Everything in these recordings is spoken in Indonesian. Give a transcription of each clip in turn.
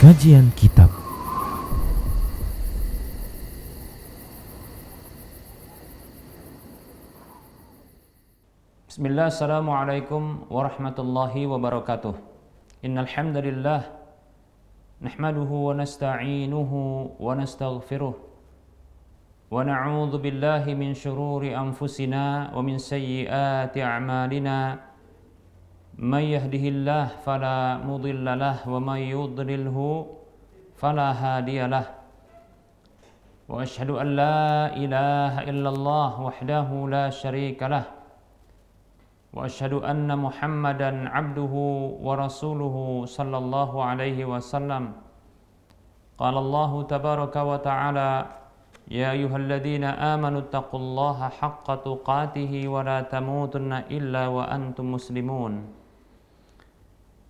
Kajian Kitab. Bismillah, assalamualaikum warahmatullahi wabarakatuh. Innal hamdalillah nahmaduhu wa nasta'inuhu wa nastaghfiruh wa na'udzu billahi min shururi anfusina wa min sayyiati a'malina. May yahdihillahu fala mudilla lahu wa may yudlilhu fala hadiyalah. Wa asyhadu an la ilaha illallah wahdahu la syarika lah. Wa asyhadu anna Muhammadan abduhu wa rasuluhu sallallahu alaihi wasallam. Qala Allah tabaraka wa ta'ala, ya ayyuhalladzina amanu taqullaha haqqa tuqatih wa la tamutunna illa wa antum muslimun.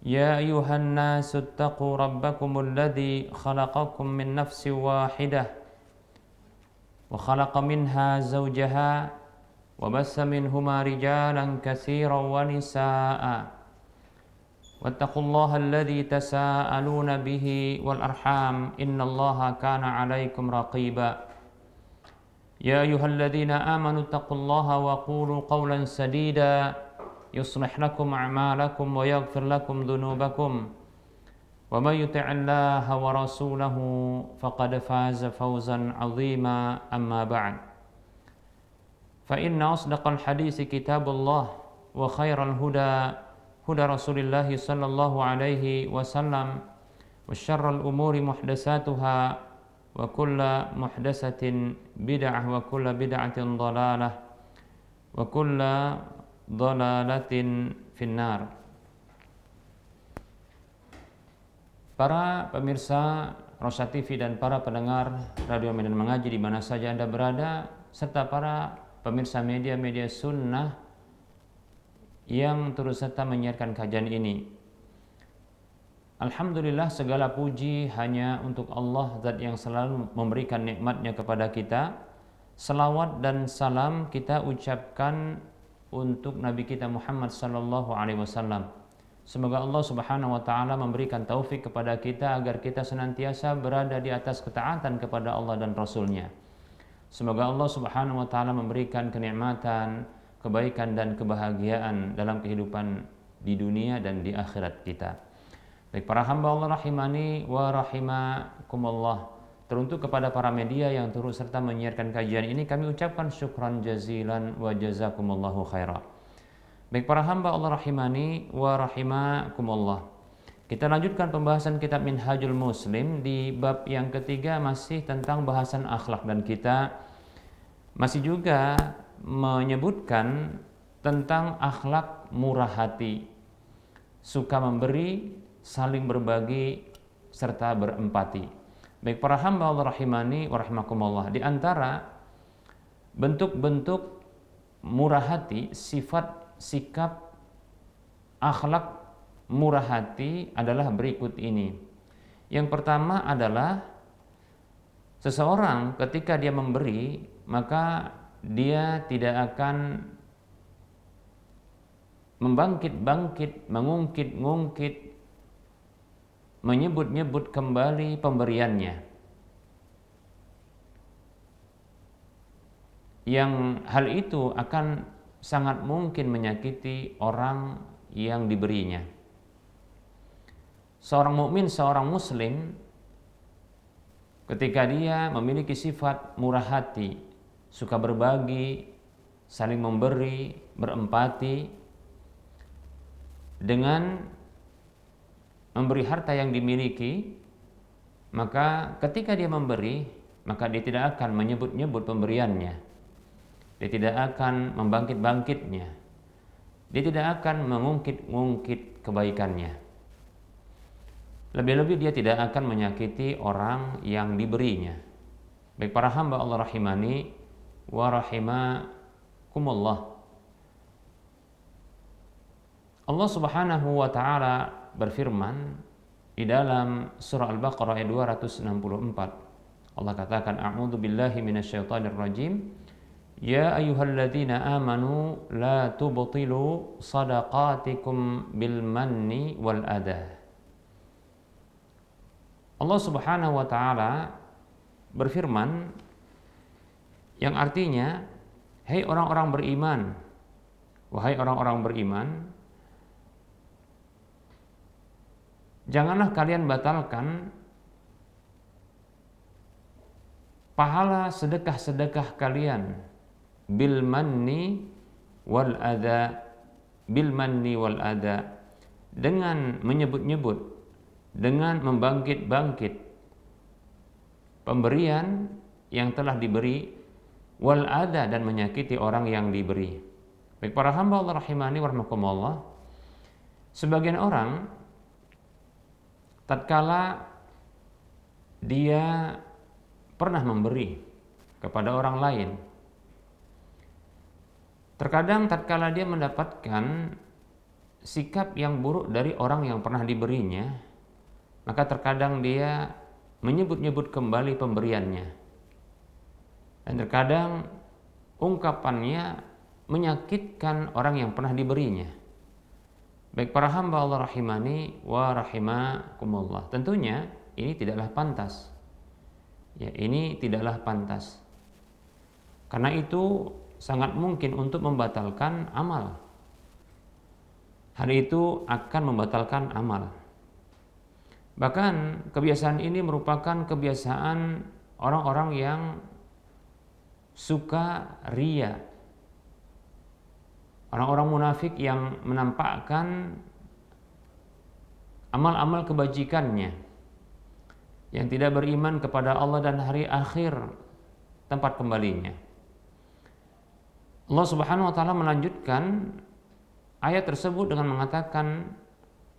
Ya ayyuhan nasu taqu rabbakumul ladzi khalaqakum min nafsin wahidah wa khalaqa minha zawjaha وبث منهما رجالا كثيرا ونساء واتقوا الله الذي تساءلون به والأرحام إن الله كان عليكم رقيبا يا أيها الذين آمنوا اتقوا الله وقولوا قولا سديدا يصلح لكم أعمالكم ويغفر لكم ذنوبكم ومن يطع الله ورسوله فقد فاز فوزا عظيما أما بعد فإن أصدق الحديث كتاب الله وخير الهدى هدى رسول الله صلى الله عليه وسلم وشر الأمور محدثاتها وكل محدثة بدعة وكل بدعة ضلالة وكل ضلالة في النار. Para pemirsa Rosa TV dan para pendengar Radio Medan Mengaji di mana saja Anda berada, serta para pemirsa media-media sunnah yang terus serta menyiarkan kajian ini. Alhamdulillah, segala puji hanya untuk Allah, zat yang selalu memberikan nikmatnya kepada kita. Salawat dan salam kita ucapkan untuk Nabi kita Muhammad sallallahu alaihi wasallam. Semoga Allah Subhanahu wa taala memberikan taufik kepada kita agar kita senantiasa berada di atas ketaatan kepada Allah dan Rasul-Nya. Semoga Allah Subhanahu wa taala memberikan kenikmatan, kebaikan dan kebahagiaan dalam kehidupan di dunia dan di akhirat kita. Baik para hamba Allah rahimani wa rahimakumullah, teruntuk kepada para media yang turut serta menyiarkan kajian ini, kami ucapkan syukran jazilan wa jazakumullahu khaira. Baik para hamba Allah rahimani wa rahimakumullah, kita lanjutkan pembahasan kitab Minhajul Muslim di bab yang ketiga, masih tentang bahasan akhlak, dan kita masih juga menyebutkan tentang akhlak murah hati, suka memberi, saling berbagi, serta berempati. Baik para hamba Allah rahimani wa rahimakumullah, di antara bentuk-bentuk murah hati, sifat, sikap, akhlak murah hati adalah berikut ini. Yang pertama adalah seseorang ketika dia memberi, maka dia tidak akan membangkit-bangkit, mengungkit-ngungkit, menyebut-nyebut kembali pemberiannya, yang hal itu akan sangat mungkin menyakiti orang yang diberinya. Seorang mukmin, seorang muslim, ketika dia memiliki sifat murah hati, suka berbagi, saling memberi, berempati, dengan memberi harta yang dimiliki, maka ketika dia memberi, maka dia tidak akan menyebut-nyebut pemberiannya, dia tidak akan membangkit-bangkitnya, dia tidak akan mengungkit-ngungkit kebaikannya. Lebih-lebih dia tidak akan menyakiti orang yang diberinya. Baik para hamba Allah rahimani wa rahimakumullah, Allah Subhanahu wa taala berfirman di dalam surah Al-Baqarah ayat 264. Allah katakan, a'udzu billahi minasyaitonir rajim, ya ayyuhalladzina amanu la tubtilu shadaqatikum bil manni wal adha. Allah Subhanahu wa taala berfirman yang artinya, "Hei orang-orang beriman, wahai orang-orang beriman, janganlah kalian batalkan pahala sedekah-sedekah kalian bil manni wal adha, dengan menyebut-nyebut, dengan membangkit-bangkit pemberian yang telah diberi, wal adha, dan menyakiti orang yang diberi." Baik para hamba Allah rahimani wa rahmakumullah, sebagian orang tatkala dia pernah memberi kepada orang lain, terkadang tatkala dia mendapatkan sikap yang buruk dari orang yang pernah diberinya, maka terkadang dia menyebut-nyebut kembali pemberiannya, dan terkadang ungkapannya menyakitkan orang yang pernah diberinya. Baik para hamba Allah rahimani wa rahimakumullah, tentunya ini tidaklah pantas. Ya, ini tidaklah pantas. Karena itu sangat mungkin untuk membatalkan amal. Hal itu akan membatalkan amal. Bahkan kebiasaan ini merupakan kebiasaan orang-orang yang suka riya. Orang-orang munafik yang menampakkan amal-amal kebajikannya, yang tidak beriman kepada Allah dan hari akhir tempat kembalinya. Allah Subhanahu wa taala melanjutkan ayat tersebut dengan mengatakan,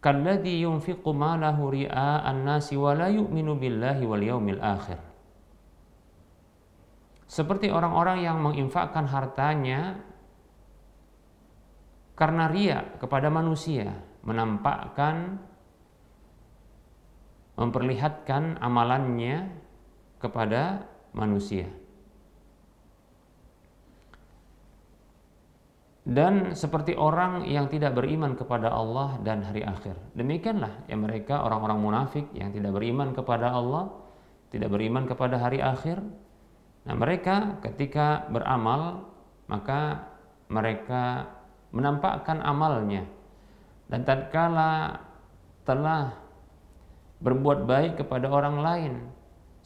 "Kalladzi yunfiqu malahu ria'an nasi wa la yu'minu billahi wal yaumil akhir." Seperti orang-orang yang menginfakkan hartanya karena riya kepada manusia, menampakkan, memperlihatkan amalannya kepada manusia. Dan seperti orang yang tidak beriman kepada Allah dan hari akhir. Demikianlah yang mereka orang-orang munafik yang tidak beriman kepada Allah, tidak beriman kepada hari akhir. Nah, mereka ketika beramal, maka mereka menampakkan amalnya, dan tatkala telah berbuat baik kepada orang lain,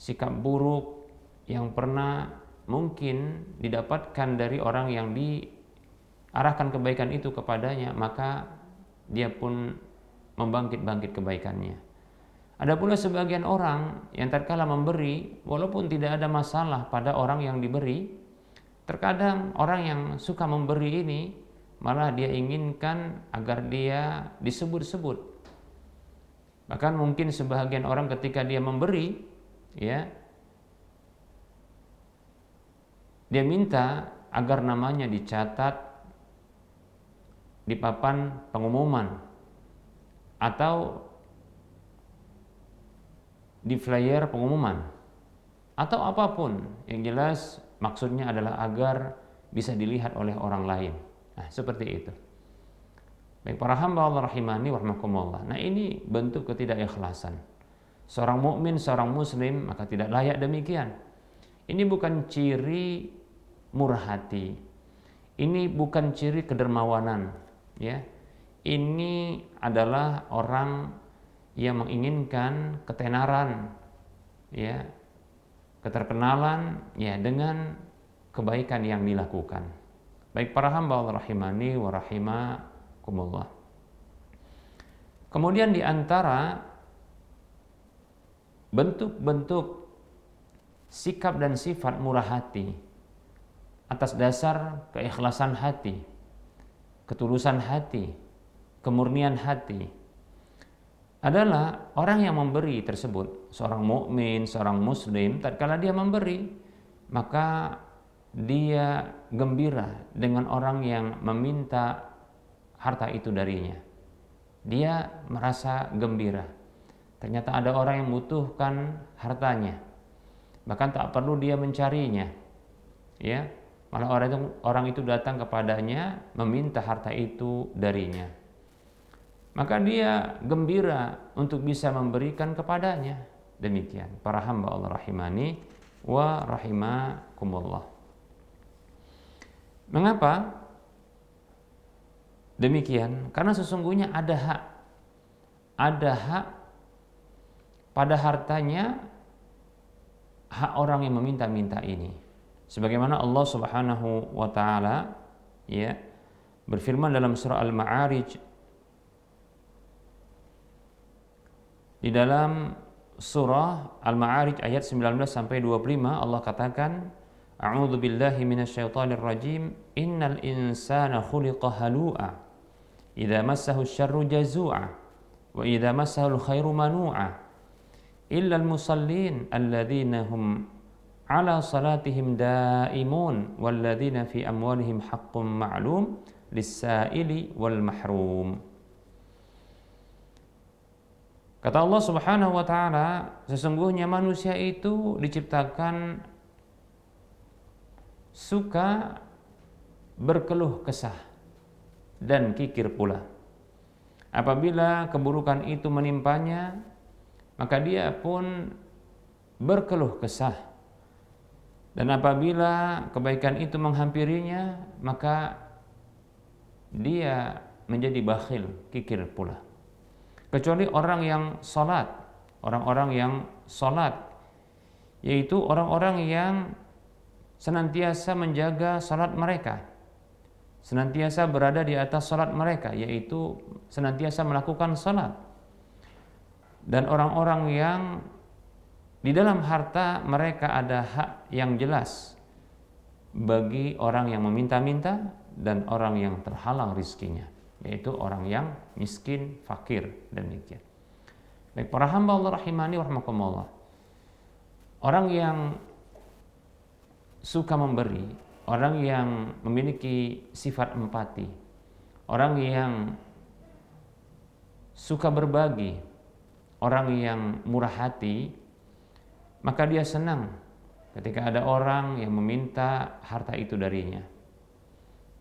sikap buruk yang pernah mungkin didapatkan dari orang yang diarahkan kebaikan itu kepadanya, maka dia pun membangkit-bangkit kebaikannya. Ada pula sebagian orang yang tatkala memberi, walaupun tidak ada masalah pada orang yang diberi, terkadang orang yang suka memberi ini malah dia inginkan agar dia disebut-sebut. Bahkan mungkin sebagian orang ketika dia memberi, ya, dia minta agar namanya dicatat di papan pengumuman atau di flyer pengumuman atau apapun, yang jelas maksudnya adalah agar bisa dilihat oleh orang lain. Nah, seperti itu. Baik para hamba Allah rahimani wa rahmakumullah. Nah, ini bentuk ketidakikhlasan. Seorang mukmin, seorang muslim maka tidak layak demikian. Ini bukan ciri murah hati. Ini bukan ciri kedermawanan, ya. Ini adalah orang yang menginginkan ketenaran, ya, keterkenalan, ya, dengan kebaikan yang dilakukan. Baik para hamba Allah rahimani wa rahimakumullah. Kemudian di antara bentuk-bentuk sikap dan sifat murah hati atas dasar keikhlasan hati, ketulusan hati, kemurnian hati, adalah orang yang memberi tersebut, seorang mukmin, seorang muslim, tatkala dia memberi, maka dia gembira dengan orang yang meminta harta itu darinya. Dia merasa gembira. Ternyata ada orang yang membutuhkan hartanya. Bahkan tak perlu dia mencarinya. Ya, malah orang itu datang kepadanya meminta harta itu darinya. Maka dia gembira untuk bisa memberikan kepadanya. Demikian para hamba Allah rahimani wa rahimakumullah. Mengapa demikian? Karena sesungguhnya ada hak pada hartanya, hak orang yang meminta-minta ini. Sebagaimana Allah Subhanahu wa taala ya berfirman dalam surah Al-Ma'arij, di dalam surah Al-Ma'arij ayat 19 sampai 25 Allah katakan, A'udzu billahi minasyaitonir rajim, innal insana khuliqa halu'a idza massahu syarru jazu'a wa idza massahu khairu manu'a illa al-musallin alladzina hum ala salatihim daimun walladzina fi amwalihim haqqum ma'lum lis-sa'ili wal mahrum. Kata Allah Subhanahu wa taala, sesungguhnya manusia itu diciptakan suka berkeluh kesah dan kikir pula. Apabila keburukan itu menimpanya, maka dia pun berkeluh kesah. Dan apabila kebaikan itu menghampirinya, maka dia menjadi bakhil, kikir pula. Kecuali orang yang salat, orang-orang yang salat, yaitu orang-orang yang senantiasa menjaga salat mereka, senantiasa berada di atas salat mereka, yaitu senantiasa melakukan salat. Dan orang-orang yang di dalam harta mereka ada hak yang jelas bagi orang yang meminta-minta dan orang yang terhalang rizkinya, yaitu orang yang miskin, fakir, dan demikian. Baik para hamba Allah rahimani wa rahmakumullah, orang yang suka memberi, orang yang memiliki sifat empati, orang yang suka berbagi, orang yang murah hati, maka dia senang ketika ada orang yang meminta harta itu darinya,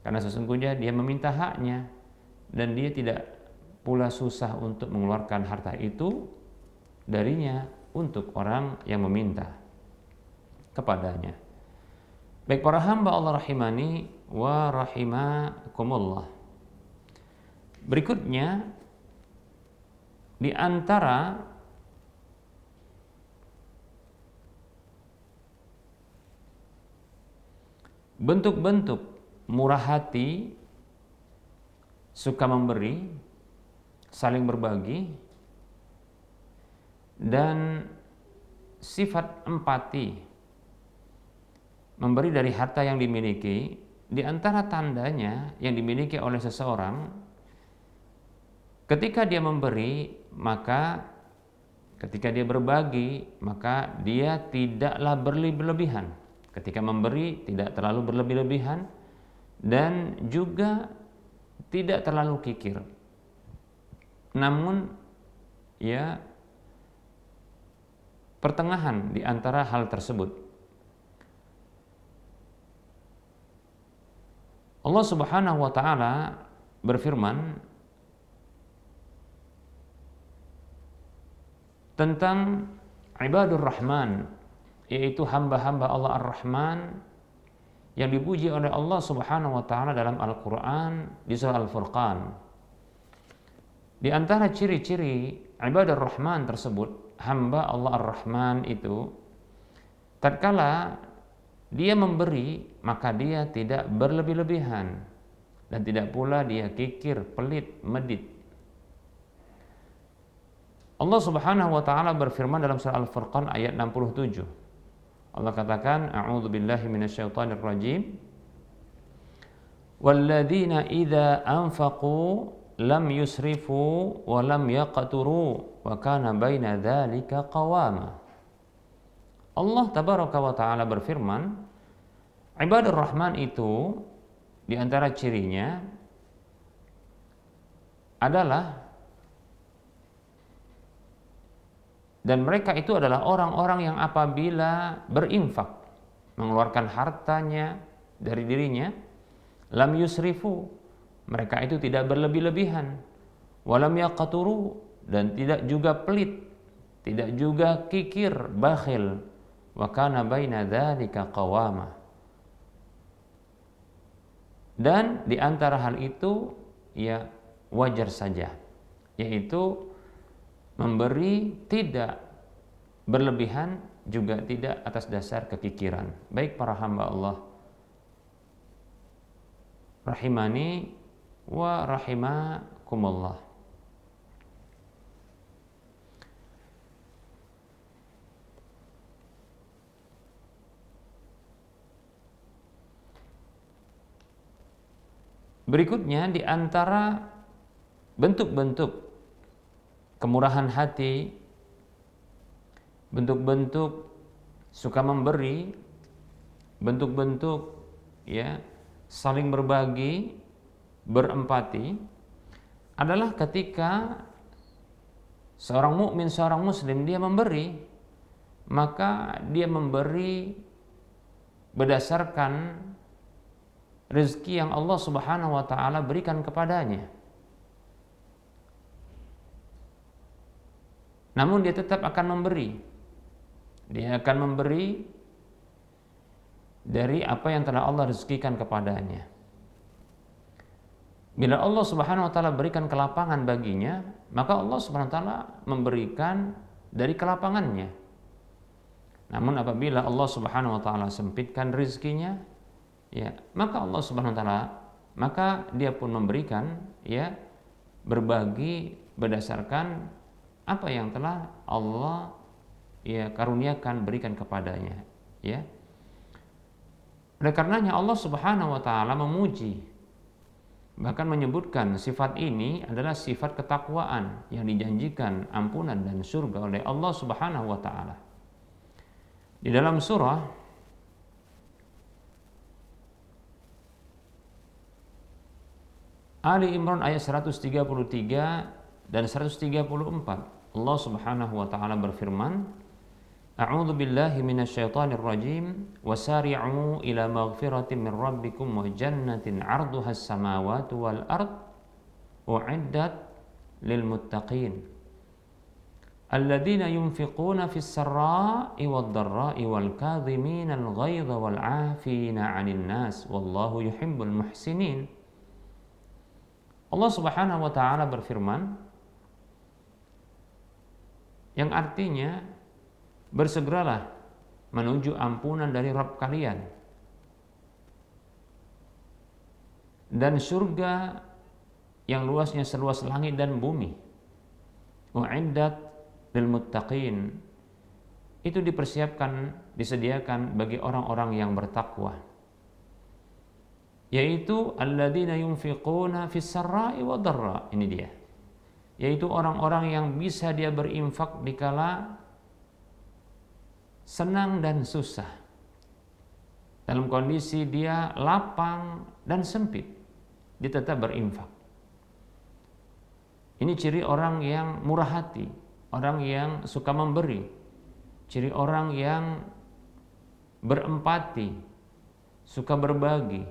karena sesungguhnya dia meminta haknya dan dia tidak pula susah untuk mengeluarkan harta itu darinya untuk orang yang meminta kepadanya. Baik para hamba Allah rahimani wa rahimakumullah. Berikutnya, di antara bentuk-bentuk murah hati, suka memberi, saling berbagi, dan sifat empati, memberi dari harta yang dimiliki. Di antara tandanya yang dimiliki oleh seseorang, ketika dia memberi, maka ketika dia berbagi, maka dia tidaklah berlebih-lebihan. Ketika memberi tidak terlalu berlebih-lebihan dan juga tidak terlalu kikir. Namun ya pertengahan di antara hal tersebut. Allah Subhanahu wa taala berfirman tentang ibadur rahman, yaitu hamba-hamba Allah Ar-Rahman yang dipuji oleh Allah Subhanahu wa taala dalam Al-Qur'an di surah Al-Furqan. Di antara ciri-ciri ibadur rahman tersebut, hamba Allah Ar-Rahman itu tatkala dia memberi, maka dia tidak berlebih-lebihan dan tidak pula dia kikir, pelit, medit. Allah Subhanahu wa taala berfirman dalam surah Al-Furqan ayat 67. Allah katakan, A'udzu billahi minasyaitonir rajim. Walladzina idza anfaqu lam yusrifu wa lam yaqturu wa kana baina dzalika qawama. Allah tabaraka wa taala berfirman, ibadur rahman itu di antara cirinya adalah, dan mereka itu adalah orang-orang yang apabila berinfak, mengeluarkan hartanya dari dirinya, lam yusrifu, mereka itu tidak berlebih-lebihan, walam yaqturu, dan tidak juga pelit, tidak juga kikir, bakhil. Wa kana baina dzalika qawama. Dan di antara hal itu ya wajar saja, yaitu memberi tidak berlebihan juga tidak atas dasar kekikiran. Baik para hamba Allah rahimani wa rahimakumullah. Berikutnya di antara bentuk-bentuk kemurahan hati, bentuk-bentuk suka memberi, bentuk-bentuk ya saling berbagi, berempati adalah ketika seorang mukmin, seorang muslim dia memberi, maka dia memberi berdasarkan rezeki yang Allah Subhanahu wa taala berikan kepadanya. Namun dia tetap akan memberi. Dia akan memberi dari apa yang telah Allah rezekikan kepadanya. Bila Allah Subhanahu wa taala berikan kelapangan baginya, maka Allah Subhanahu wa taala memberikan dari kelapangannya. Namun apabila Allah Subhanahu wa taala sempitkan rezekinya, ya, maka Allah Subhanahu wa taala maka dia pun memberikan ya berbagi berdasarkan apa yang telah Allah ya karuniakan berikan kepadanya, ya. Oleh karenanya Allah Subhanahu wa taala memuji, bahkan menyebutkan sifat ini adalah sifat ketakwaan yang dijanjikan ampunan dan surga oleh Allah Subhanahu wa taala. Di dalam surah Ali Imran ayat 133 dan 134, Allah Subhanahu wa taala berfirman, A'udzu billahi minasyaitonir rajim, wasari'u ila maghfiratin min rabbikum wa jannatin 'arduhas samawati wal ard u'iddat lil muttaqin alladzina yunfiquna fis sarra'i wad dharra'i wal kadhiminal ghaidha wal 'afina 'anil nas wallahu yuhibbul muhsinin. Allah Subhanahu wa taala berfirman yang artinya bersegeralah menuju ampunan dari Rabb kalian dan surga yang luasnya seluas langit dan bumi. U'iddat lil muttaqin, itu dipersiapkan, disediakan bagi orang-orang yang bertakwa, yaitu alladzina yunfiquna fis sarra'i wad dharra. Ini dia, yaitu orang-orang yang bisa dia berinfak dikala senang dan susah, dalam kondisi dia lapang dan sempit, dia tetap berinfak. Ini ciri orang yang murah hati, orang yang suka memberi, ciri orang yang berempati, suka berbagi.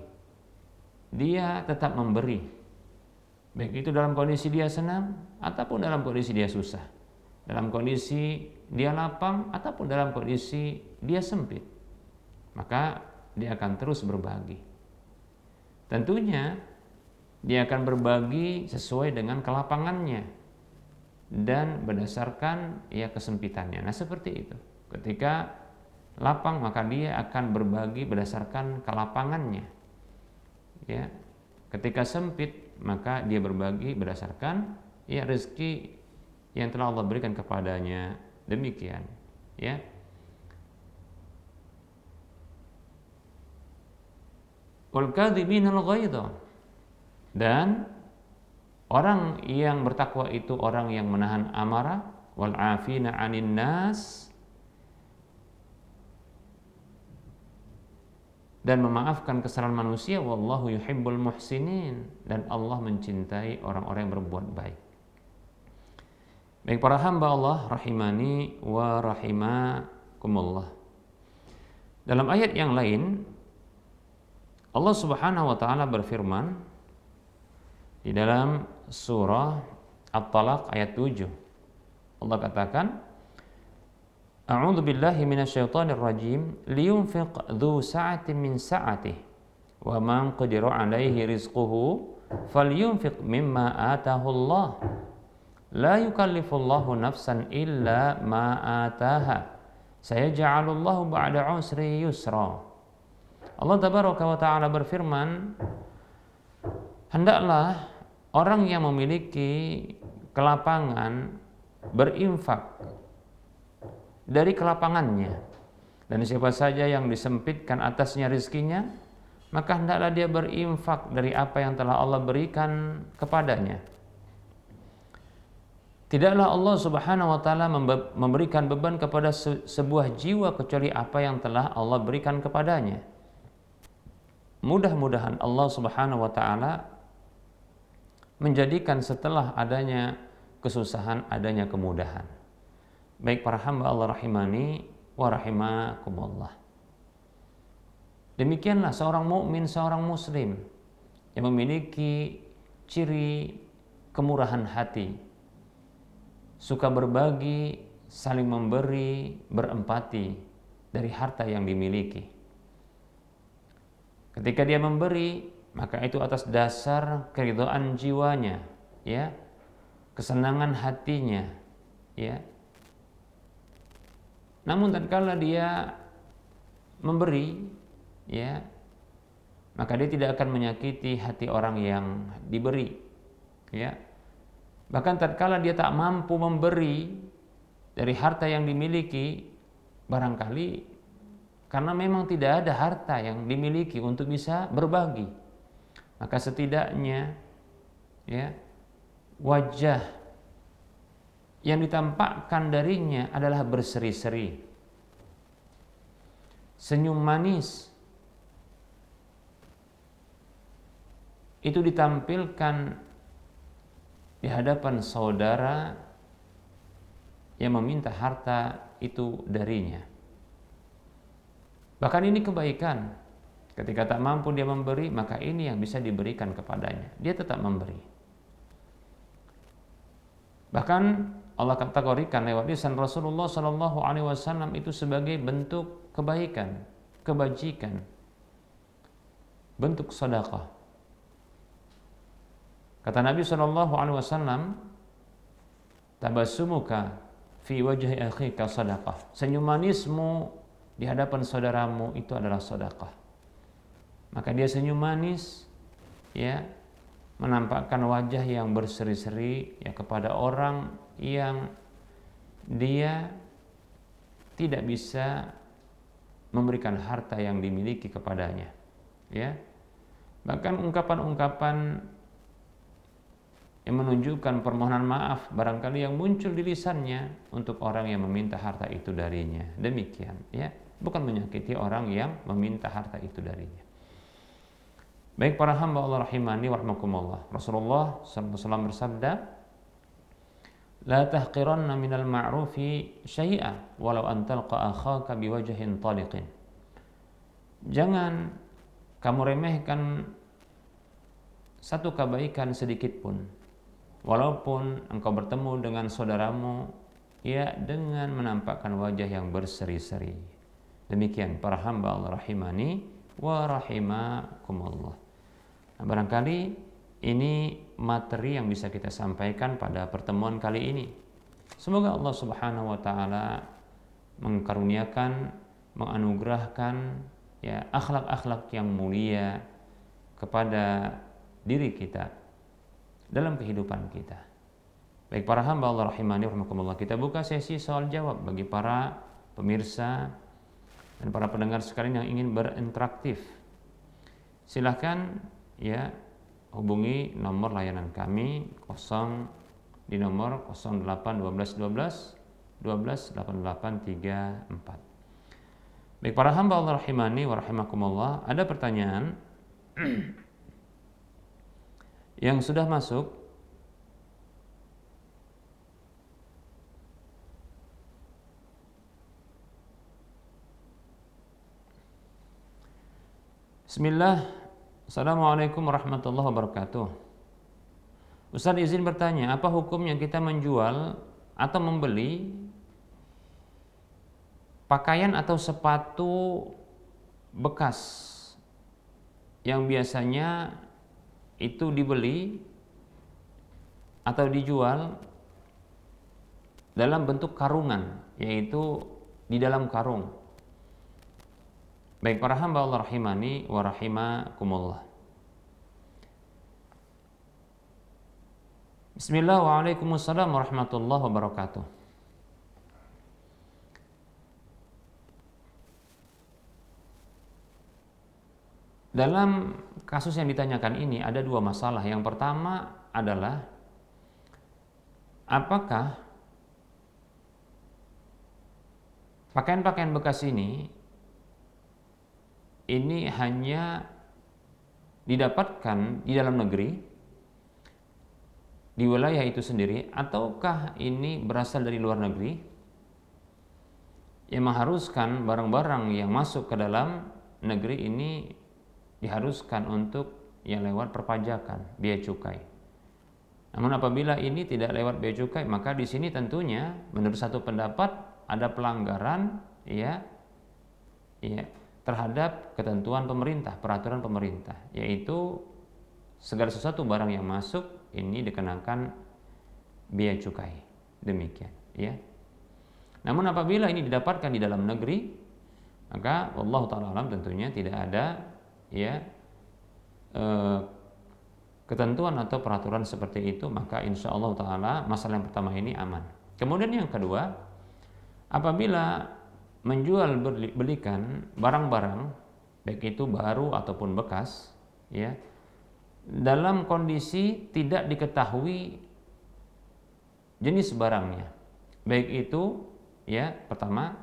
Dia tetap memberi, baik itu dalam kondisi dia senang ataupun dalam kondisi dia susah, dalam kondisi dia lapang ataupun dalam kondisi dia sempit, maka dia akan terus berbagi. Tentunya dia akan berbagi sesuai dengan kelapangannya dan berdasarkan ya kesempitannya. Nah seperti itu, ketika lapang maka dia akan berbagi berdasarkan kelapangannya, ya. Ketika sempit maka dia berbagi berdasarkan ya rezeki yang telah Allah berikan kepadanya. Demikian, ya. Wal kadhiminal ghaidha, dan orang yang bertakwa itu orang yang menahan amarah, wal afina 'anin nas, dan memaafkan kesalahan manusia, wallahu yuhibbul muhsinin, dan Allah mencintai orang-orang yang berbuat baik. Baik para hamba Allah rahimani wa rahimakumullah. Dalam ayat yang lain Allah Subhanahu wa taala berfirman di dalam surah At-Talaq ayat 7. Allah katakan, A'udzu billahi minasyaitonir rajim. Liyunfiq dzu sa'atin min sa'atihi wa man qadira 'alaihi rizquhu falyunfiq mimma atahu Allah. La yukallifullahu nafsan illa ma ataha. Sayaj'alullahu ba'da 'usri yusra. Allah tabaraka wa ta'ala berfirman, hendaklah orang yang memiliki kelapangan berinfak dari kelapangannya, dan siapa saja yang disempitkan atasnya rizkinya, maka hendaklah dia berinfak dari apa yang telah Allah berikan kepadanya. Tidaklah Allah Subhanahu wa taala memberikan beban kepada sebuah jiwa kecuali apa yang telah Allah berikan kepadanya. Mudah-mudahan Allah Subhanahu wa taala menjadikan setelah adanya kesusahan adanya kemudahan. Baik para hamba Allah rahimani wa rahimakumullah. Demikianlah seorang mukmin, seorang muslim yang memiliki ciri kemurahan hati, suka berbagi, saling memberi, berempati dari harta yang dimiliki. Ketika dia memberi, maka itu atas dasar keridhaan jiwanya, ya, kesenangan hatinya, ya. Namun tatkala dia memberi, ya, maka dia tidak akan menyakiti hati orang yang diberi, ya. Bahkan tatkala dia tak mampu memberi dari harta yang dimiliki, barangkali karena memang tidak ada harta yang dimiliki untuk bisa berbagi, maka setidaknya, ya, wajah yang ditampakkan darinya adalah berseri-seri, senyum manis itu ditampilkan di hadapan saudara yang meminta harta itu darinya. Bahkan ini kebaikan. Ketika tak mampu dia memberi, maka ini yang bisa diberikan kepadanya. Dia tetap memberi. Bahkan Allah kategorikan lewat lisan Rasulullah Sallallahu Alaihi Wasallam itu sebagai bentuk kebaikan, kebajikan, bentuk sedekah. Kata Nabi Sallallahu Alaihi Wasallam, tabassumuka fi wajhi akhika sedekah. Senyum manismu di hadapan saudaramu itu adalah sedekah. Maka dia senyum manis, ya, menampakkan wajah yang berseri-seri, ya, kepada orang yang dia tidak bisa memberikan harta yang dimiliki kepadanya, ya. Bahkan ungkapan-ungkapan yang menunjukkan permohonan maaf barangkali yang muncul di lisannya untuk orang yang meminta harta itu darinya. Demikian, ya, bukan menyakiti orang yang meminta harta itu darinya. Baik para hamba Allah rahimani wa rahmakumullah. Rasulullah SAW bersabda, la tahqiranna minal ma'rufi syai'a walau an talqa akhaka biwajhin taliqin. Jangan kamu remehkan satu kebaikan sedikit pun, walaupun engkau bertemu dengan saudaramu, ya, dengan menampakkan wajah yang berseri-seri. Demikian para hamba Allah rahimani wa rahimakumullah. Nah, barangkali ini materi yang bisa kita sampaikan pada pertemuan kali ini. Semoga Allah Subhanahu wa taala mengkaruniakan, menganugerahkan, ya, akhlak-akhlak yang mulia kepada diri kita dalam kehidupan kita. Baik para hamba Allah rahimani rahimakumullah, kita buka sesi soal jawab bagi para pemirsa dan para pendengar sekalian yang ingin berinteraktif. Silahkan, ya, hubungi nomor layanan kami di nomor 08 12 12 12 88 34. Baik para hamba Allah rahimani wa rahimakumullah, ada pertanyaan yang sudah masuk. Bismillah. Assalamualaikum warahmatullahi wabarakatuh. Ustaz izin bertanya, apa hukumnya kita menjual atau membeli pakaian atau sepatu bekas yang biasanya itu dibeli atau dijual dalam bentuk karungan, yaitu di dalam karung. Baik para hamba Allah rahimani wa rahimakumullah. Bismillah, waalaikumsalam warahmatullahi wabarakatuh. Dalam kasus yang ditanyakan ini ada dua masalah. Yang pertama adalah apakah pakaian-pakaian bekas ini hanya didapatkan di dalam negeri, di wilayah itu sendiri, ataukah ini berasal dari luar negeri yang mengharuskan barang-barang yang masuk ke dalam negeri ini diharuskan untuk yang lewat perpajakan, biaya cukai. Namun apabila ini tidak lewat biaya cukai, maka di sini tentunya menurut satu pendapat ada pelanggaran ya terhadap ketentuan pemerintah, peraturan pemerintah, yaitu segala sesuatu barang yang masuk ini dikenakan biaya cukai. Demikian, ya. Namun apabila ini didapatkan di dalam negeri, maka wallahu ta'ala alam tentunya tidak ada ketentuan atau peraturan seperti itu, maka insya Allah ta'ala masalah yang pertama ini aman. Kemudian yang kedua, apabila menjual belikan barang-barang baik itu baru ataupun bekas ya, dalam kondisi tidak diketahui jenis barangnya, baik itu ya pertama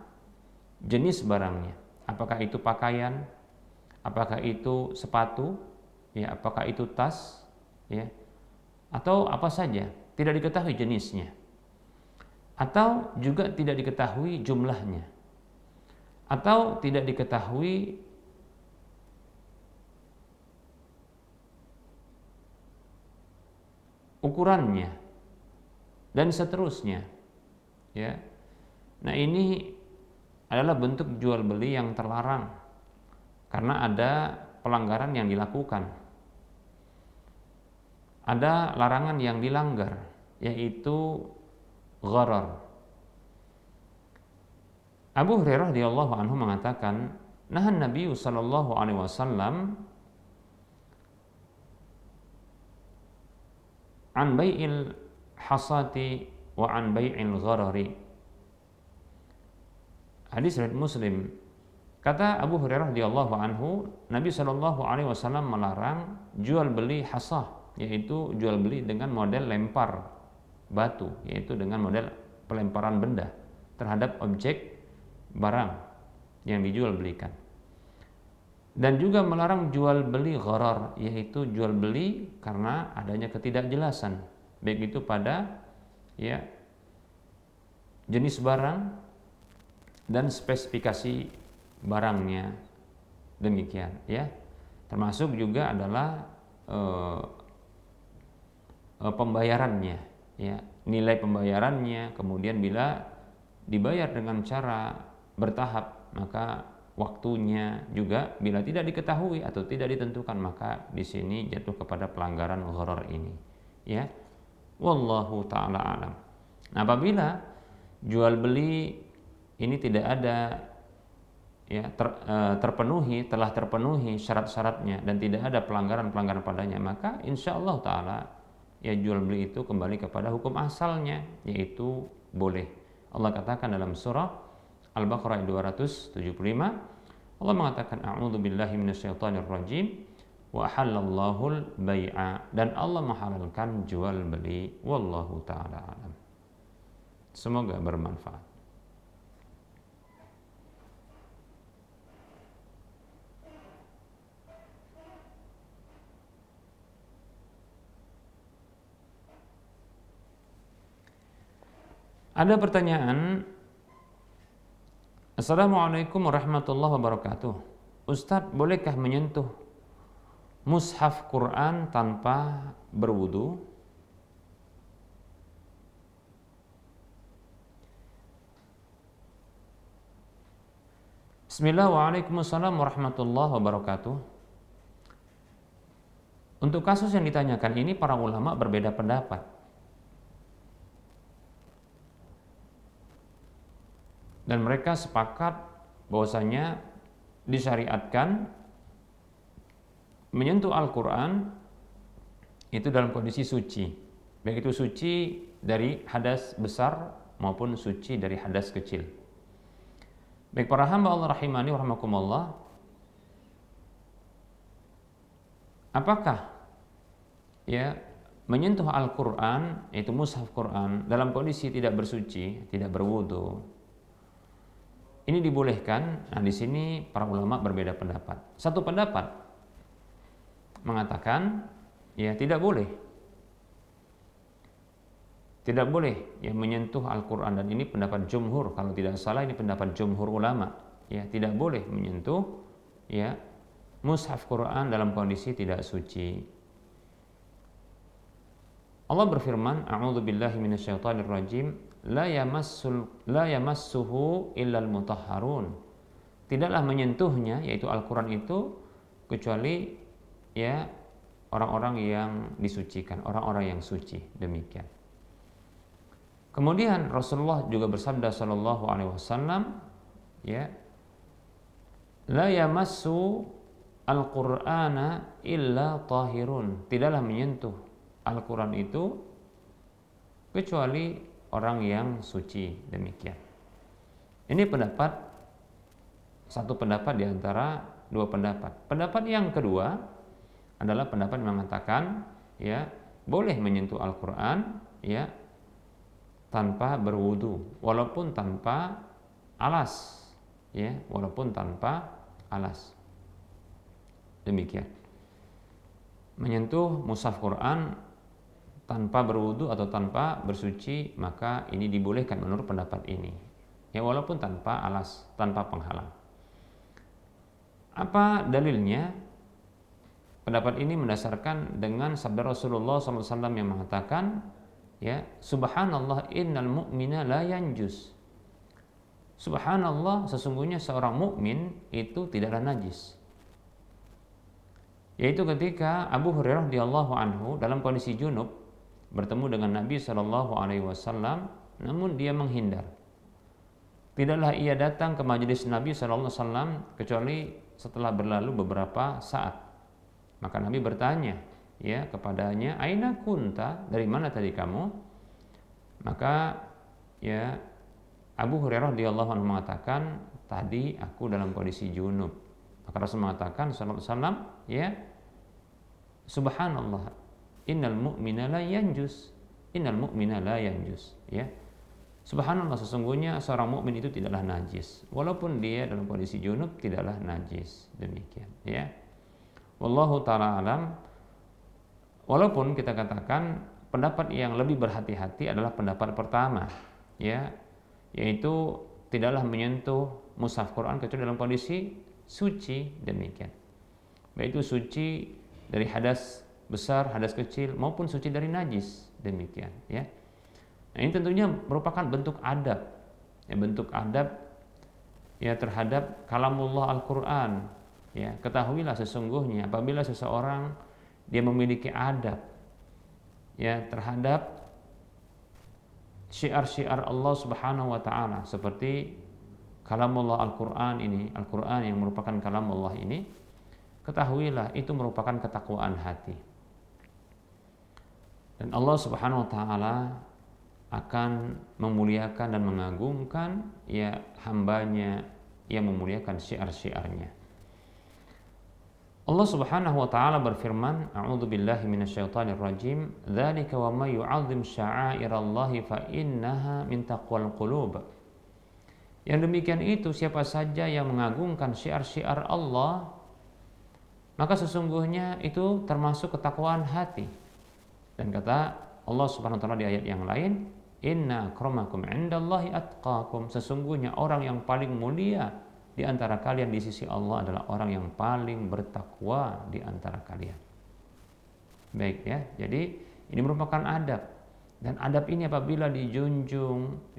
jenis barangnya, apakah itu pakaian, apakah itu sepatu, ya, apakah itu tas, ya, atau apa saja, tidak diketahui jenisnya, atau juga tidak diketahui jumlahnya, atau tidak diketahui ukurannya, dan seterusnya, ya. Nah ini adalah bentuk jual beli yang terlarang, karena ada pelanggaran yang dilakukan, ada larangan yang dilanggar, yaitu gharar. Abu Hurairah radhiyallahu anhu mengatakan, nahan Nabi sallallahu alaihi wasallam an bai'il hasati wa an bai'il gharari. Hadis riwayat Muslim. Kata Abu Hurairah radhiyallahu anhu, Nabi sallallahu alaihi wasallam melarang jual beli hasah, yaitu jual beli dengan model lempar batu, yaitu dengan model pelemparan benda terhadap objek barang yang dijual belikan. Dan juga melarang jual beli gharar, yaitu jual beli karena adanya ketidakjelasan, baik itu pada ya jenis barang dan spesifikasi barangnya. Demikian ya. Termasuk juga adalah pembayarannya, ya, nilai pembayarannya, kemudian bila dibayar dengan cara bertahap, maka waktunya juga bila tidak diketahui atau tidak ditentukan, maka di sini jatuh kepada pelanggaran gharar ini, ya. Wallahu taala alam. Nah, apabila jual beli ini tidak ada ya telah terpenuhi syarat-syaratnya dan tidak ada pelanggaran-pelanggaran padanya, maka insya Allah taala ya jual beli itu kembali kepada hukum asalnya, yaitu boleh. Allah katakan dalam surah Al-Baqarah 275, Allah mengatakan a'udzu billahi minasyaitonir rajim wa ahallallahul bai'a, dan Allah menghalalkan jual beli. Wallahu taala alam. Semoga bermanfaat. Ada pertanyaan. Assalamualaikum warahmatullahi wabarakatuh. Ustadz, bolehkah menyentuh mushaf Quran tanpa berwudu? Bismillahirrahmanirrahim warahmatullahi wabarakatuh. Untuk kasus yang ditanyakan ini para ulama berbeda pendapat. Dan mereka sepakat bahwasanya disyariatkan menyentuh Al-Quran itu dalam kondisi suci. Baik itu suci dari hadas besar maupun suci dari hadas kecil. Baik para hamba Allah rahimani wa rahmakumullah, apakah menyentuh Al-Quran, yaitu mushaf Quran, dalam kondisi tidak bersuci, tidak berwudu, ini dibolehkan? Nah, di sini para ulama berbeda pendapat. Satu pendapat mengatakan tidak boleh. Tidak boleh menyentuh Al-Quran, dan ini pendapat jumhur, kalau tidak salah ini pendapat jumhur ulama. Tidak boleh menyentuh mushaf Quran dalam kondisi tidak suci. Allah berfirman, a'udzubillahi minasyaitonirrajim, la yamassuhu illal mutahharun. Tidaklah menyentuhnya, yaitu Al-Quran itu, kecuali orang-orang yang disucikan, orang-orang yang suci. Demikian. Kemudian Rasulullah juga bersabda sallallahu alaihi wasallam, la yamassu al-Qur'ana illa tahirun. Tidaklah menyentuh Al-Quran itu kecuali orang yang suci. Demikian. Ini satu pendapat di antara dua pendapat. Pendapat yang kedua adalah pendapat yang mengatakan boleh menyentuh Al-Quran tanpa berwudu, walaupun tanpa alas, walaupun tanpa alas. Demikian. Menyentuh mushaf Quran tanpa berwudu atau tanpa bersuci, maka ini dibolehkan menurut pendapat ini, walaupun tanpa alas, tanpa penghalang. Apa dalilnya? Pendapat ini mendasarkan dengan sabda Rasulullah SAW yang mengatakan, Subhanallah innal mu'mina la yanjus. Subhanallah, sesungguhnya seorang mukmin itu tidaklah najis. Yaitu ketika Abu Hurairah radhiyallahu anhu dalam kondisi junub bertemu dengan Nabi SAW, namun dia menghindar. Tidaklah ia datang ke majelis Nabi SAW kecuali setelah berlalu beberapa saat. Maka Nabi bertanya kepadanya, aina kunta, dari mana tadi kamu? Maka Abu Hurairah radhiyallahu anhu mengatakan, tadi aku dalam kondisi junub. Maka Rasul mengatakan sallallahu alaihi wasallam, Subhanallah, innal mu'mina la yanjus. Innal mu'mina la yanjus. Subhanallah, sesungguhnya seorang mukmin itu tidaklah najis, walaupun dia dalam kondisi junub tidaklah najis. Demikian. Wallahu ta'ala alam. Walaupun kita katakan pendapat yang lebih berhati-hati adalah pendapat pertama, yaitu tidaklah menyentuh mushaf Quran kecuali dalam kondisi suci. Demikian. Baik itu suci dari hadas besar, hadas kecil, maupun suci dari najis. Demikian. Nah, ini tentunya merupakan bentuk adab, terhadap kalamullah Al-Quran. Ketahuilah sesungguhnya apabila seseorang dia memiliki adab terhadap syiar-syiar Allah Subhanahu wa taala, seperti kalamullah Al-Quran ini, Al-Quran yang merupakan kalamullah ini, ketahuilah itu merupakan ketakwaan hati. Dan Allah Subhanahu wa taala akan memuliakan dan mengagungkan hambanya yang memuliakan syiar-syiarnya. Allah Subhanahu wa taala berfirman, a'udzubillahi minasyaitonirrajim, dzalika wa may yu'azzim sya'airallahi fa innaha min taqwal qulub. Yang demikian itu, siapa saja yang mengagungkan syiar-syiar Allah, maka sesungguhnya itu termasuk ketakwaan hati. Dan kata Allah Subhanahu wa taala di ayat yang lain, inna akramakum 'indallahi atqakum. Sesungguhnya orang yang paling mulia di antara kalian di sisi Allah adalah orang yang paling bertakwa di antara kalian. Baik jadi ini merupakan adab. Dan adab ini apabila dijunjung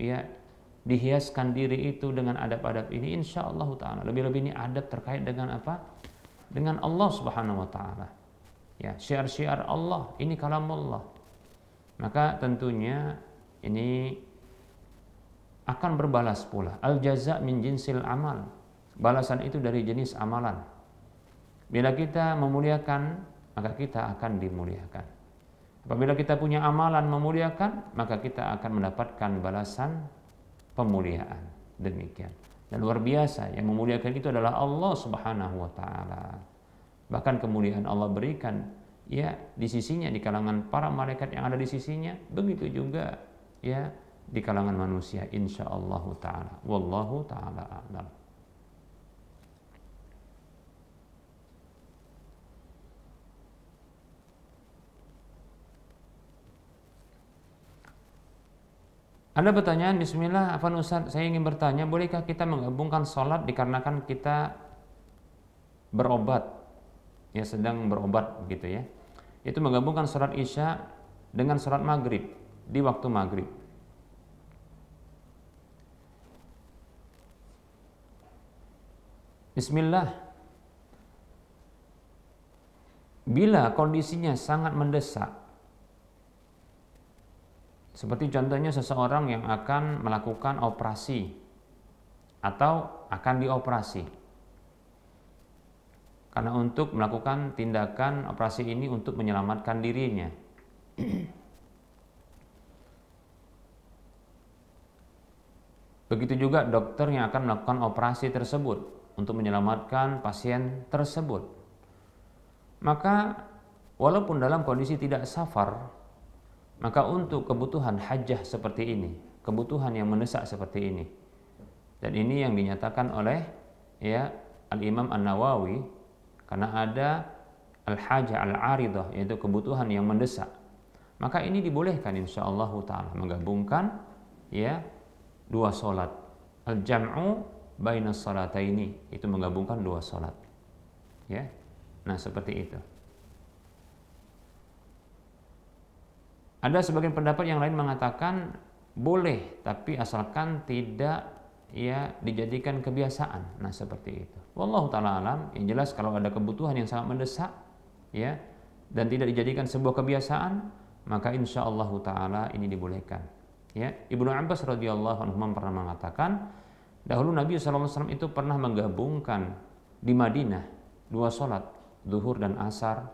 dihiaskan diri itu dengan adab-adab ini, insya Allah taala. Lebih-lebih ini adab terkait dengan apa? Dengan Allah Subhanahu wa taala. Ya, syiar-syiar Allah, ini kalam Allah. Maka tentunya ini akan berbalas pula. Al jaza min jinsil amal. Balasan itu dari jenis amalan. Bila kita memuliakan, maka kita akan dimuliakan. Apabila kita punya amalan memuliakan, maka kita akan mendapatkan balasan pemuliaan. Demikian. Dan luar biasa, yang memuliakan itu adalah Allah Subhanahu wa taala. Bahkan kemuliaan Allah berikan ya di sisinya, di kalangan para malaikat yang ada di sisinya, begitu juga ya di kalangan manusia, insyaallah taala. Wallahu taala a'lam. Ada pertanyaan, bismillah, Afwan Ustaz, saya ingin bertanya, bolehkah kita menggabungkan sholat dikarenakan kita berobat, ya sedang berobat gitu ya. Itu menggabungkan sholat isya dengan sholat maghrib di waktu maghrib. Bismillah, bila kondisinya sangat mendesak, seperti contohnya seseorang yang akan melakukan operasi atau akan dioperasi. Karena untuk melakukan tindakan operasi ini untuk menyelamatkan dirinya. Begitu juga dokter yang akan melakukan operasi tersebut untuk menyelamatkan pasien tersebut. Maka walaupun dalam kondisi tidak safar, maka untuk kebutuhan hajah seperti ini, kebutuhan yang mendesak seperti ini, dan ini yang dinyatakan oleh ya Al-Imam An-Nawawi, karena ada al-hajah al-aridah, yaitu kebutuhan yang mendesak, maka ini dibolehkan insyaallah taala menggabungkan ya dua salat, al-jam'u bainas salataini, itu menggabungkan dua salat. Ya. Nah, seperti itu. Ada sebagian pendapat yang lain mengatakan boleh, tapi asalkan tidak ya dijadikan kebiasaan. Nah, seperti itu. Wallahu taala alam. Yang jelas kalau ada kebutuhan yang sangat mendesak ya dan tidak dijadikan sebuah kebiasaan, maka insyaallah taala ini dibolehkan. Ya, Ibnu Abbas radhiyallahu anhu pernah mengatakan, dahulu Nabi sallallahu alaihi wasallam itu pernah menggabungkan di Madinah dua salat, zuhur dan asar,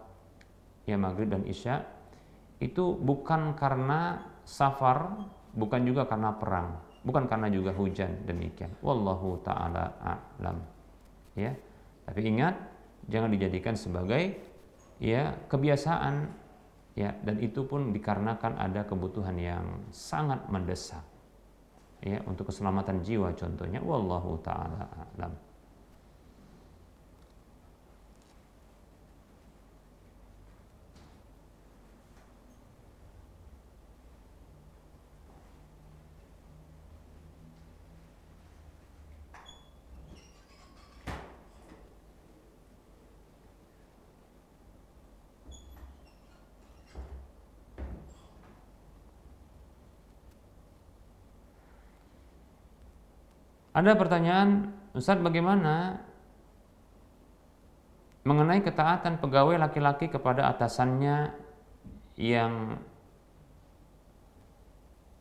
ya maghrib dan isya. Itu bukan karena safar, bukan juga karena perang, bukan karena juga hujan, demikian. Wallahu taala a'lam. Ya. Tapi ingat, jangan dijadikan sebagai ya kebiasaan ya, dan itu pun dikarenakan ada kebutuhan yang sangat mendesak. Ya, untuk keselamatan jiwa contohnya. Wallahu taala a'lam. Ada pertanyaan, Ustaz, bagaimana mengenai ketaatan pegawai laki-laki kepada atasannya yang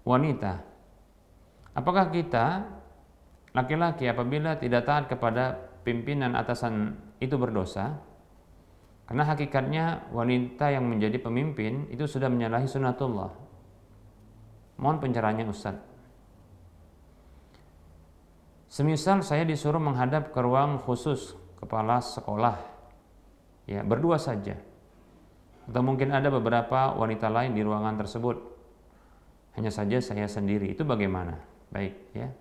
wanita? Apakah kita laki-laki apabila tidak taat kepada pimpinan atasan itu berdosa? Karena hakikatnya wanita yang menjadi pemimpin itu sudah menyalahi sunnatullah. Mohon pencerahannya, Ustaz. Semisal saya disuruh menghadap ke ruang khusus kepala sekolah, ya berdua saja, atau mungkin ada beberapa wanita lain di ruangan tersebut, hanya saja saya sendiri, itu bagaimana? Baik, ya.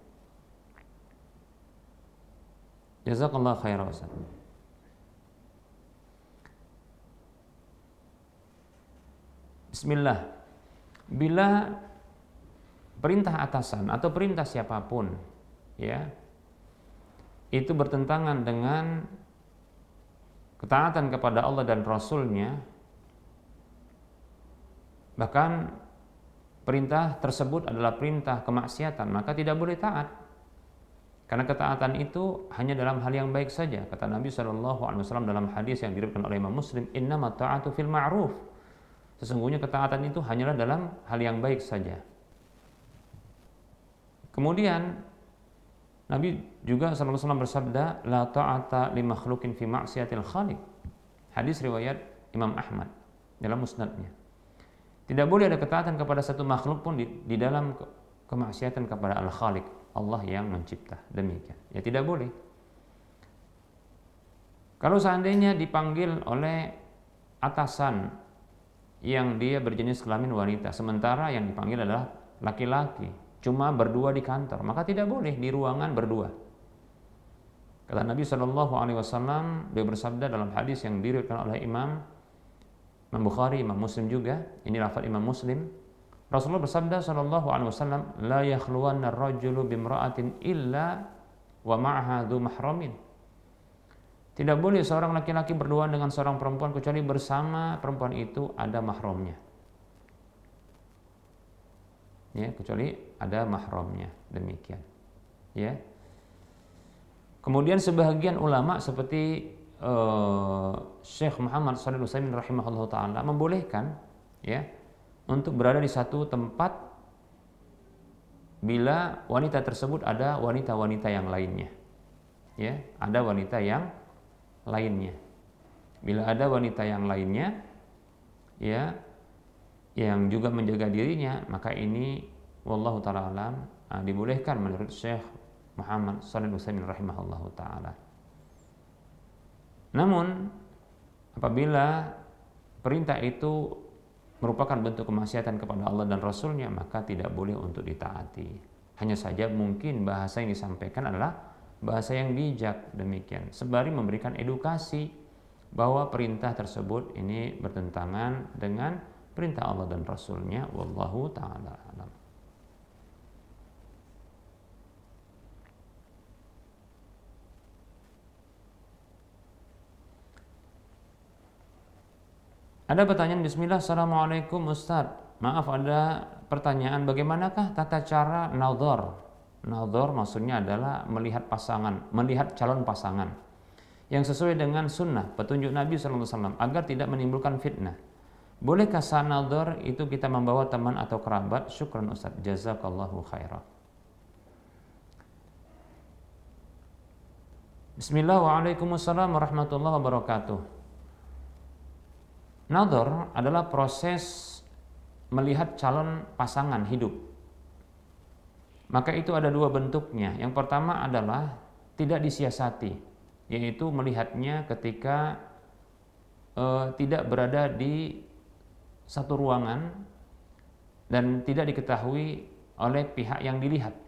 Jazakallah khairan. Bismillah. Bila perintah atasan atau perintah siapapun, ya, itu bertentangan dengan ketaatan kepada Allah dan Rasul-Nya, bahkan perintah tersebut adalah perintah kemaksiatan, maka tidak boleh taat. Karena ketaatan itu hanya dalam hal yang baik saja. Kata Nabi SAW dalam hadis yang diriwayatkan oleh Imam Muslim, innamat ta'atu fil ma'ruf. Sesungguhnya ketaatan itu hanyalah dalam hal yang baik saja. Kemudian Nabi juga SAW bersabda, la ta'ata li makhlukin fi ma'siyatil khaliq. Hadis riwayat Imam Ahmad dalam musnadnya. Tidak boleh ada ketaatan kepada satu makhluk pun di dalam kemaksiatan kepada Al-Khaliq, Allah yang mencipta. Demikian. Ya tidak boleh. Kalau seandainya dipanggil oleh atasan yang dia berjenis kelamin wanita, sementara yang dipanggil adalah laki-laki, cuma berdua di kantor, maka tidak boleh di ruangan berdua. Kata Nabi SAW, dia bersabda dalam hadis yang diriwayatkan oleh Imam Bukhari, Imam Muslim juga, ini lafaz Imam Muslim. Rasulullah bersabda SAW, la yakhluwanna ar-rajulu bimra'atin illa wa ma'aha dhu mahramin. Tidak boleh seorang laki-laki berduaan dengan seorang perempuan kecuali bersama perempuan itu ada mahramnya. Ya, kecuali ada mahramnya, demikian. Ya. Kemudian sebagian ulama seperti Syekh Muhammad Shalih Al-Utsaimin rahimahullah taala membolehkan ya untuk berada di satu tempat bila wanita tersebut ada wanita-wanita yang lainnya. Ya, ada wanita yang lainnya. Bila ada wanita yang lainnya ya yang juga menjaga dirinya, maka ini wallahu taala alam dibolehkan menurut Syekh Muhammad Shalih Al-Utsaimin rahimahullah taala. Namun apabila perintah itu merupakan bentuk kemaksiatan kepada Allah dan Rasulnya, maka tidak boleh untuk ditaati. Hanya saja mungkin bahasa yang disampaikan adalah bahasa yang bijak, demikian, sembari memberikan edukasi bahwa perintah tersebut ini bertentangan dengan perintah Allah dan Rasulnya. Wallahu ta'ala alam. Ada pertanyaan, bismillah, assalamualaikum Ustadz. Maaf, ada pertanyaan, bagaimanakah tata cara nadhar? Nadhar maksudnya adalah melihat pasangan, melihat calon pasangan yang sesuai dengan sunnah, petunjuk Nabi SAW agar tidak menimbulkan fitnah. Bolehkah saat nadhar itu kita membawa teman atau kerabat? Syukran Ustadz, jazakallahu khairah. Bismillah, waalaikumsalam warahmatullahi wabarakatuh. Nadhar adalah proses melihat calon pasangan hidup. Maka itu ada dua bentuknya. Yang pertama adalah tidak disiasati, yaitu melihatnya ketika tidak berada di satu ruangan dan tidak diketahui oleh pihak yang dilihat.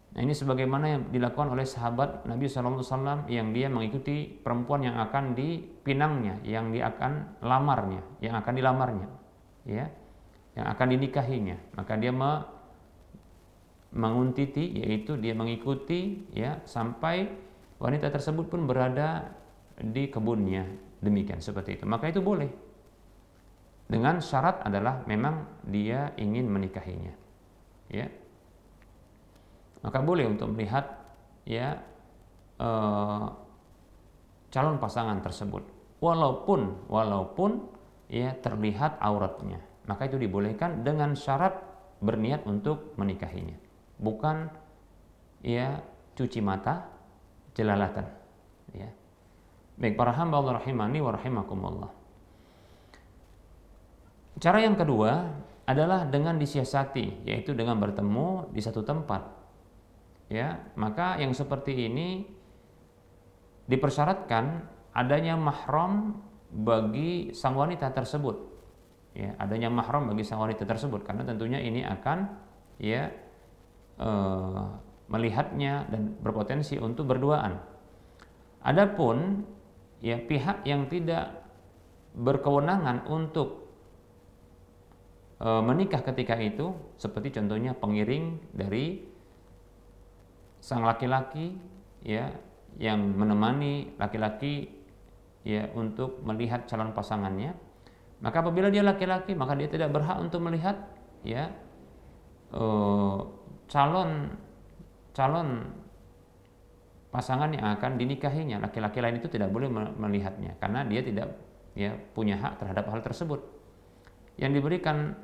Nah, ini sebagaimana yang dilakukan oleh sahabat Nabi SAW yang dia mengikuti perempuan yang akan dipinangnya, yang dia akan lamarnya, yang akan dilamarnya, ya, yang akan dinikahinya. Maka dia menguntiti, yaitu dia mengikuti, ya, sampai wanita tersebut pun berada di kebunnya, demikian, seperti itu. Maka itu boleh, dengan syarat adalah memang dia ingin menikahinya, ya. Maka boleh untuk melihat ya calon pasangan tersebut, walaupun ya terlihat auratnya, maka itu dibolehkan dengan syarat berniat untuk menikahinya, bukan ya cuci mata jelalatan, ya. Baik para hamba Allah rahimani wa rahimakumullah. Cara yang kedua adalah dengan disiasati, yaitu dengan bertemu di satu tempat. Ya, maka yang seperti ini dipersyaratkan adanya mahram bagi sang wanita tersebut. Ya, adanya mahram bagi sang wanita tersebut, karena tentunya ini akan ya melihatnya dan berpotensi untuk berduaan. Adapun ya pihak yang tidak berkewenangan untuk menikah ketika itu, seperti contohnya pengiring dari sang laki-laki ya yang menemani laki-laki ya untuk melihat calon pasangannya, maka apabila dia laki-laki maka dia tidak berhak untuk melihat ya calon calon pasangan yang akan dinikahinya. Laki-laki lain itu tidak boleh melihatnya karena dia tidak ya punya hak terhadap hal tersebut. Yang diberikan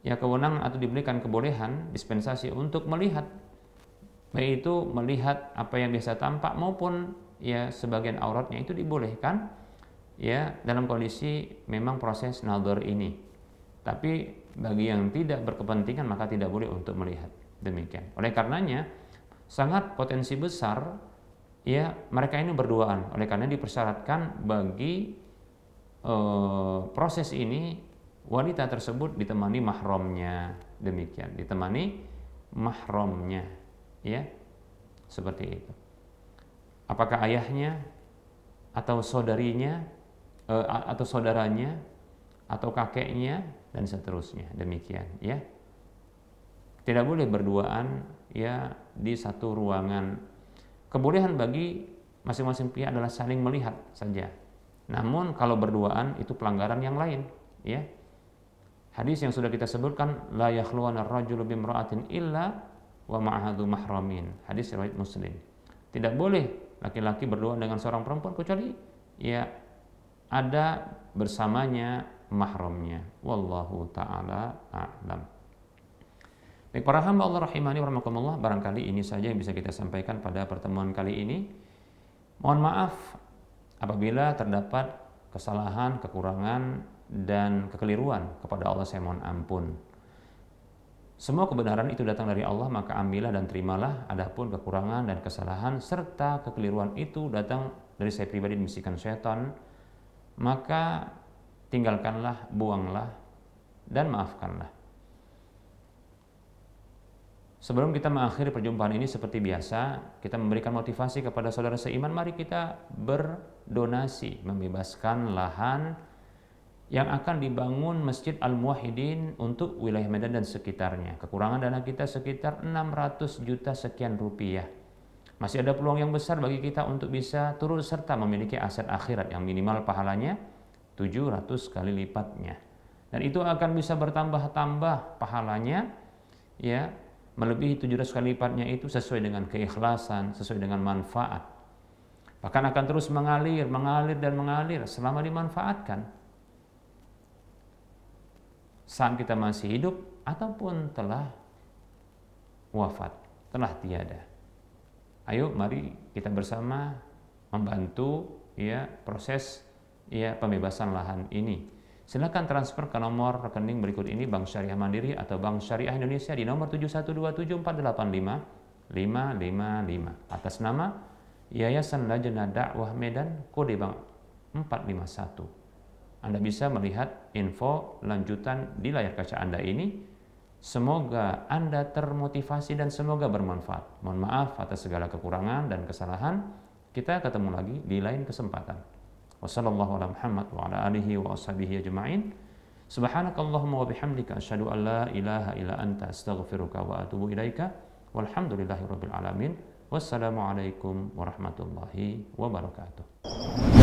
ya kewenangan atau diberikan kebolehan dispensasi untuk melihat, baik itu melihat apa yang biasa tampak maupun ya sebagian auratnya, itu dibolehkan ya dalam kondisi memang proses nadhar ini. Tapi bagi yang tidak berkepentingan maka tidak boleh untuk melihat. Demikian. Oleh karenanya sangat potensi besar ya mereka ini berduaan. Oleh karena dipersyaratkan bagi proses ini wanita tersebut ditemani mahramnya. Demikian, ditemani mahramnya, ya, seperti itu. Apakah ayahnya atau saudarinya atau saudaranya atau kakeknya dan seterusnya, demikian, ya. Tidak boleh berduaan ya di satu ruangan. Kebolehan bagi masing-masing pihak adalah saling melihat saja. Namun kalau berduaan itu pelanggaran yang lain, ya. Hadis yang sudah kita sebutkan, la yakhluwana ar-rajulu bimra'atin illa wa ma'ahadu mahramin. Hadis riwayat Muslim. Tidak boleh laki-laki berduaan dengan seorang perempuan kecuali ya ada bersamanya mahramnya. Wallahu taala a'lam. Baik, para hamba Allah rahimani wa rahimakumullah, barangkali ini saja yang bisa kita sampaikan pada pertemuan kali ini. Mohon maaf apabila terdapat kesalahan, kekurangan dan kekeliruan. Kepada Allah saya mohon ampun. Semua kebenaran itu datang dari Allah, maka ambillah dan terimalah. Adapun kekurangan dan kesalahan serta kekeliruan itu datang dari saya pribadi, bisikan syaitan, maka tinggalkanlah, buanglah dan maafkanlah. Sebelum kita mengakhiri perjumpaan ini, seperti biasa kita memberikan motivasi kepada saudara seiman. Mari kita berdonasi, membebaskan lahan yang akan dibangun Masjid Al-Muwahhidin untuk wilayah Medan dan sekitarnya. Kekurangan dana kita sekitar 600 juta sekian rupiah. Masih ada peluang yang besar bagi kita untuk bisa turut serta memiliki aset akhirat yang minimal pahalanya 700 kali lipatnya. Dan itu akan bisa bertambah-tambah pahalanya ya, melebihi 700 kali lipatnya itu sesuai dengan keikhlasan, sesuai dengan manfaat. Bahkan akan terus mengalir dan mengalir selama dimanfaatkan. Saat kita masih hidup ataupun telah wafat, telah tiada. Ayo mari kita bersama membantu ya proses ya pembebasan lahan ini. Silakan transfer ke nomor rekening berikut ini, Bank Syariah Mandiri atau Bank Syariah Indonesia di nomor 7127485555 atas nama Yayasan Lajnah Dakwah Medan, kode bank 451. Anda bisa melihat info lanjutan di layar kaca Anda ini. Semoga Anda termotivasi dan semoga bermanfaat. Mohon maaf atas segala kekurangan dan kesalahan. Kita ketemu lagi di lain kesempatan. Wassallallahu ala Muhammad wa ala alihi wa ashabihi ajma'in. Subhanakallahumma wa bihamdika asyhadu an la ilaha illa anta astaghfiruka wa atubu ilaika. Walhamdulillahirabbil alamin. Wassalamualaikum warahmatullahi wabarakatuh.